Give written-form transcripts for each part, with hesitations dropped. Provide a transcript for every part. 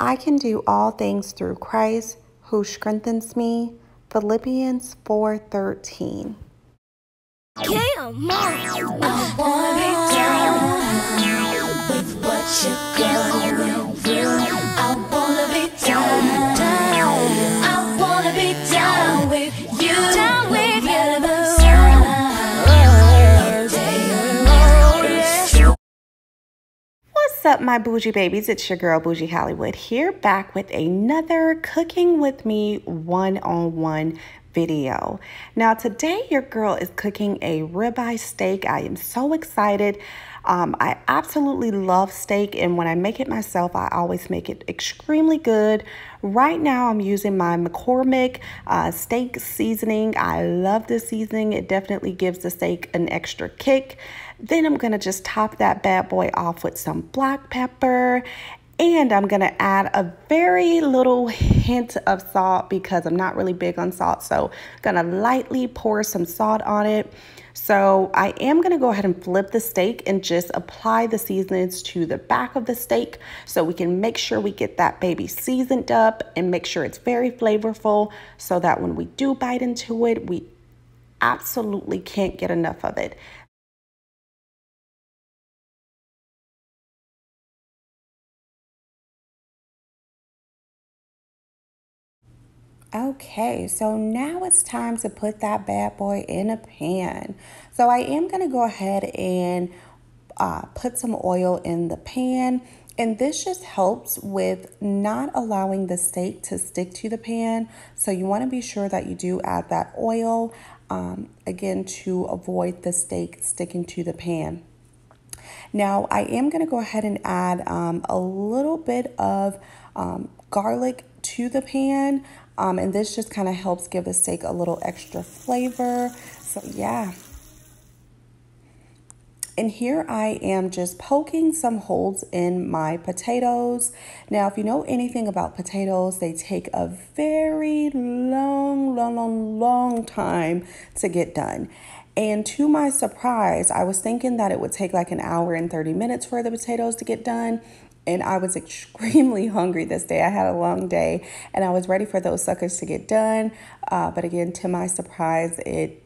I can do all things through Christ who strengthens me. Philippians 4:13. Yeah, Mom. I wanna be down with what you're going through. I wanna be down. I wanna be down with you. Down with you. What's up, my bougie babies? It's your girl, Bougie Hollywood, here back with another Cooking With Me one-on-one video. Now, today your girl is cooking a ribeye steak. I am so excited. I absolutely love steak, and when I make it myself, I always make it extremely good. Right now, I'm using my McCormick steak seasoning. I love this seasoning. It definitely gives the steak an extra kick. Then I'm going to just top that bad boy off with some black pepper. And I'm going to add a very little hint of salt because I'm not really big on salt. So I'm going to lightly pour some salt on it. So I am going to go ahead and flip the steak and just apply the seasonings to the back of the steak so we can make sure we get that baby seasoned up and make sure it's very flavorful so that when we do bite into it, we absolutely can't get enough of it. Okay, so now it's time to put that bad boy in a pan. So I am going to go ahead and put some oil in the pan. And this just helps with not allowing the steak to stick to the pan. So you want to be sure that you do add that oil, again, to avoid the steak sticking to the pan. Now I am going to go ahead and add a little bit of garlic to the pan. And this just kind of helps give the steak a little extra flavor. So yeah. And here I am just poking some holes in my potatoes. Now, if you know anything about potatoes, they take a very long time to get done. And to my surprise, I was thinking that it would take like an hour and 30 minutes for the potatoes to get done. And I was extremely hungry this day. I had a long day and I was ready for those suckers to get done. But again, to my surprise, it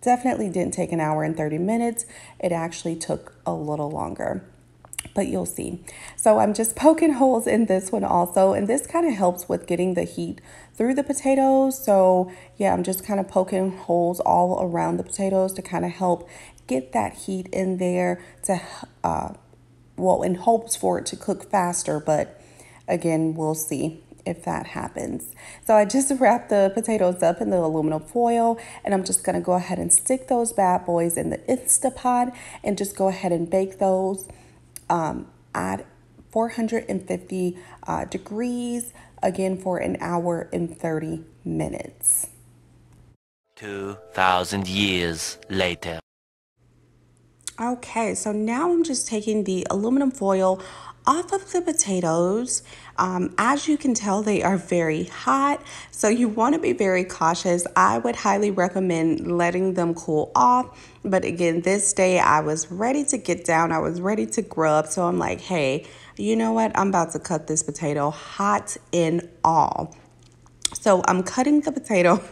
definitely didn't take an hour and 30 minutes. It actually took a little longer, but you'll see. So I'm just poking holes in this one also. And this kind of helps with getting the heat through the potatoes. So yeah, I'm just kind of poking holes all around the potatoes to kind of help get that heat in there to, well, in hopes for it to cook faster, but again, we'll see if that happens. So I just wrapped the potatoes up in the aluminum foil, and I'm just going to go ahead and stick those bad boys in the Instapot and just go ahead and bake those at 450 degrees, again, for an hour and 30 minutes. 2,000 years later. Okay, so now I'm just taking the aluminum foil off of the potatoes. As you can tell, they are very hot, so you want to be very cautious. I would highly recommend letting them cool off. But again, this day I was ready to get down. I was ready to grub. So I'm like, hey, you know what? I'm about to cut this potato hot and all. So I'm cutting the potato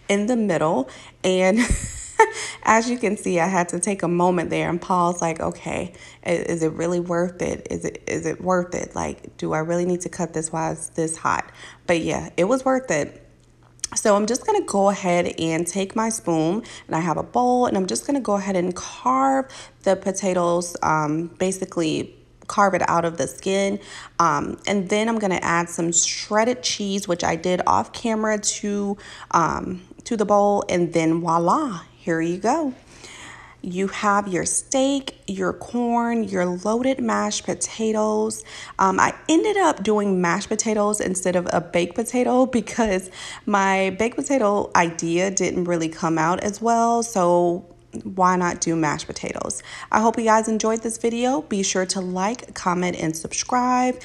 in the middle, and as you can see, I had to take a moment there and pause, like, okay, is it really worth it? Is it worth it? Like, do I really need to cut this while it's this hot? But yeah, it was worth it. So I'm just going to go ahead and take my spoon, and I have a bowl, and I'm just going to go ahead and carve the potatoes, basically carve it out of the skin. And then I'm going to add some shredded cheese, which I did off camera, to the bowl, and then voila, here you go. You have your steak, your corn, your loaded mashed potatoes. I ended up doing mashed potatoes instead of a baked potato because my baked potato idea didn't really come out as well. So why not do mashed potatoes? I hope you guys enjoyed this video. Be sure to like, comment, and subscribe.